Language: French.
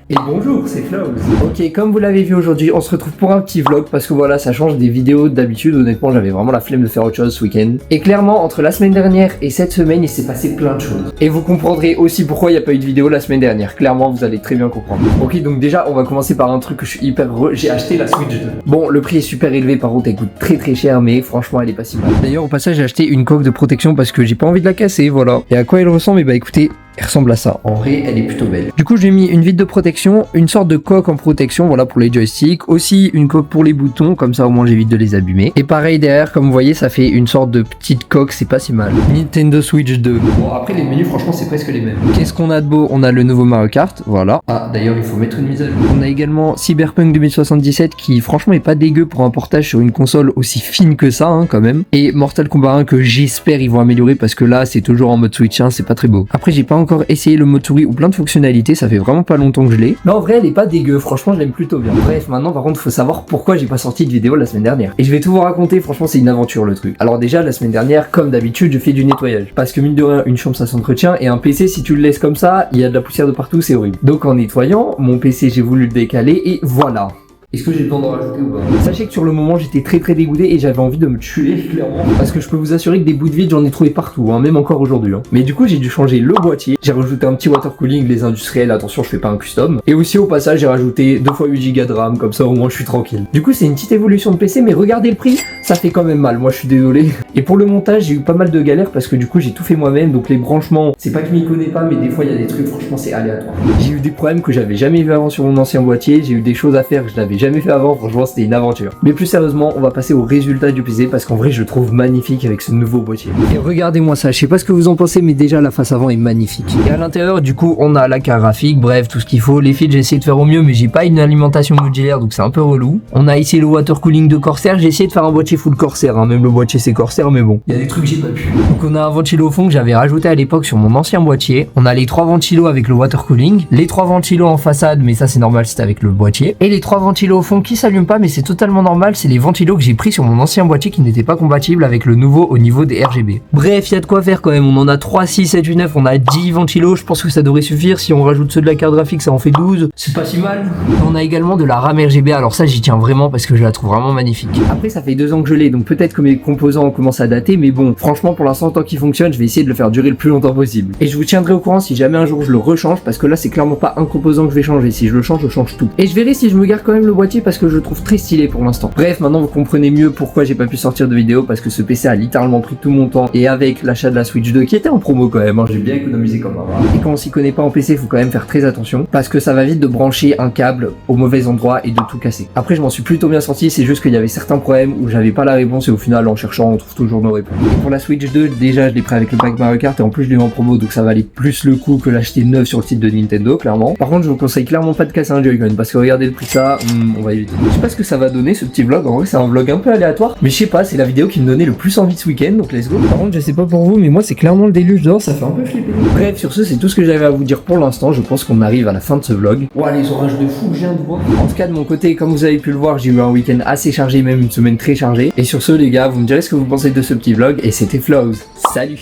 Et bonjour, c'est Flows. Ok, comme vous l'avez vu aujourd'hui, on se retrouve pour un petit vlog parce que voilà, ça change des vidéos d'habitude. Honnêtement, j'avais vraiment la flemme de faire autre chose ce week-end. Et clairement, entre la semaine dernière et cette semaine, il s'est passé plein de choses. Et vous comprendrez aussi pourquoi il n'y a pas eu de vidéo la semaine dernière. Clairement, vous allez très bien comprendre. Ok, donc déjà, on va commencer par un truc que je suis hyper heureux. J'ai acheté la Switch 2. Bon, le prix est super élevé, par contre, elle coûte très cher, mais franchement, elle est pas si mal. D'ailleurs, au passage, j'ai acheté une coque de protection parce que j'ai pas envie de la casser, voilà. Et à quoi elle ressemble? Et bah écoutez, elle ressemble à ça. En vrai, elle est plutôt belle. Du coup, j'ai mis une vitre de protection, une sorte de coque en protection, voilà, pour les joysticks. Aussi, une coque pour les boutons, comme ça au moins j'évite de les abîmer. Et pareil derrière, comme vous voyez, ça fait une sorte de petite coque, c'est pas si mal. Nintendo Switch 2. Bon, après les menus, franchement, c'est presque les mêmes. Qu'est-ce qu'on a de beau? On a le nouveau Mario Kart, voilà. Ah, d'ailleurs, il faut mettre une mise à jour. On a également Cyberpunk 2077, qui franchement est pas dégueu pour un portage sur une console aussi fine que ça, hein, quand même. Et Mortal Kombat 1, que j'espère ils vont améliorer, parce que là, c'est toujours en mode Switch 1, c'est pas très beau. Après, j'ai pas encore essayé le mode souris ou plein de fonctionnalités, ça fait vraiment pas longtemps que je l'ai. Mais en vrai, elle est pas dégueu, franchement, je l'aime plutôt bien. Bref, maintenant, par contre, faut savoir pourquoi j'ai pas sorti de vidéo la semaine dernière. Et je vais tout vous raconter, franchement, c'est une aventure le truc. Alors déjà, la semaine dernière, comme d'habitude, je fais du nettoyage. Parce que mine de rien, une chambre ça s'entretient, et un PC, si tu le laisses comme ça, il y a de la poussière de partout, c'est horrible. Donc en nettoyant, mon PC, j'ai voulu le décaler, et voilà. Est-ce que j'ai le temps d'en rajouter ou pas? Sachez que sur le moment j'étais très dégoûté et j'avais envie de me tuer clairement, parce que je peux vous assurer que des bouts de vide j'en ai trouvé partout, hein, même encore aujourd'hui. Hein. Mais du coup j'ai dû changer le boîtier, j'ai rajouté un petit water cooling, les industriels, attention je fais pas un custom. Et aussi au passage j'ai rajouté 2 x 8 Go de RAM, comme ça au moins je suis tranquille. Du coup c'est une petite évolution de PC, mais regardez le prix, ça fait quand même mal, moi je suis désolé. Et pour le montage j'ai eu pas mal de galères parce que du coup j'ai tout fait moi-même, donc les branchements, c'est pas que je m'y connais pas, mais des fois il y a des trucs, franchement c'est aléatoire. J'ai eu des problèmes que j'avais jamais vu avant sur mon ancien boîtier, j'ai eu des choses à faire que je n'avais jamais fait avant, franchement c'était une aventure. Mais plus sérieusement, on va passer au résultat du PC parce qu'en vrai je le trouve magnifique avec ce nouveau boîtier. Et regardez-moi ça, je sais pas ce que vous en pensez, mais déjà la face avant est magnifique. Et à l'intérieur du coup on a la carte graphique, bref tout ce qu'il faut. Les fils j'ai essayé de faire au mieux, mais j'ai pas une alimentation modulaire donc c'est un peu relou. On a ici le water cooling de Corsair, j'ai essayé de faire un boîtier full Corsair, hein. Même le boîtier c'est Corsair, mais bon, il y a des trucs que j'ai pas pu. Donc on a un ventilo au fond que j'avais rajouté à l'époque sur mon ancien boîtier. On a les 3 ventilos avec le water cooling, les 3 ventilos en façade, mais ça c'est normal, c'est avec le boîtier, et les 3 ventilos au fond qui s'allument pas, mais c'est totalement normal, c'est les ventilos que j'ai pris sur mon ancien boîtier qui n'étaient pas compatibles avec le nouveau au niveau des RGB. Bref, il y a de quoi faire quand même, on en a 3, 6, 7, 8, 9, on a 10 ventilos, je pense que ça devrait suffire. Si on rajoute ceux de la carte graphique, ça en fait 12, c'est pas si mal. On a également de la RAM RGB, alors ça j'y tiens vraiment parce que je la trouve vraiment magnifique. Après ça fait 2 ans que je l'ai, donc peut-être que mes composants commencent à dater, mais bon, franchement pour l'instant tant qu'il fonctionne, je vais essayer de le faire durer le plus longtemps possible. Et je vous tiendrai au courant si jamais un jour je le rechange, parce que là c'est clairement pas un composant que je vais changer, si je le change tout. Et je verrai si je me garde quand même le boîtier parce que je le trouve très stylé pour l'instant. Bref, maintenant vous comprenez mieux pourquoi j'ai pas pu sortir de vidéo, parce que ce PC a littéralement pris tout mon temps, et avec l'achat de la Switch 2 qui était en promo quand même, hein, j'ai bien économisé comme un. Et quand on s'y connaît pas en PC, faut quand même faire très attention, parce que ça va vite de brancher un câble au mauvais endroit et de tout casser. Après je m'en suis plutôt bien sorti, c'est juste qu'il y avait certains problèmes où j'avais pas la réponse, et au final en cherchant on trouve toujours nos réponses. Et pour la Switch 2, déjà je l'ai pris avec le pack Mario Kart, et en plus je l'ai eu en promo, donc ça valait plus le coup que l'acheter neuf sur le site de Nintendo, clairement. Par contre je vous conseille clairement pas de casser un Joy-Con, parce que regardez le prix de ça, on va éviter. Je sais pas ce que ça va donner ce petit vlog, en vrai c'est un vlog un peu aléatoire, mais je sais pas, c'est la vidéo qui me donnait le plus envie ce week-end, donc let's go. Par contre je sais pas pour vous, mais moi c'est clairement le déluge dehors, ça fait un peu flipper. Bref, sur ce c'est tout ce que j'avais à vous dire pour l'instant, je pense qu'on arrive à la fin de ce vlog. Ouah, les orages de fou que je viens de voir. En tout cas de mon côté, comme vous avez pu le voir, j'ai eu un week-end assez chargé, même une semaine très chargée. Et sur ce les gars, vous me direz ce que vous pensez de ce petit vlog, et c'était Flows. Salut.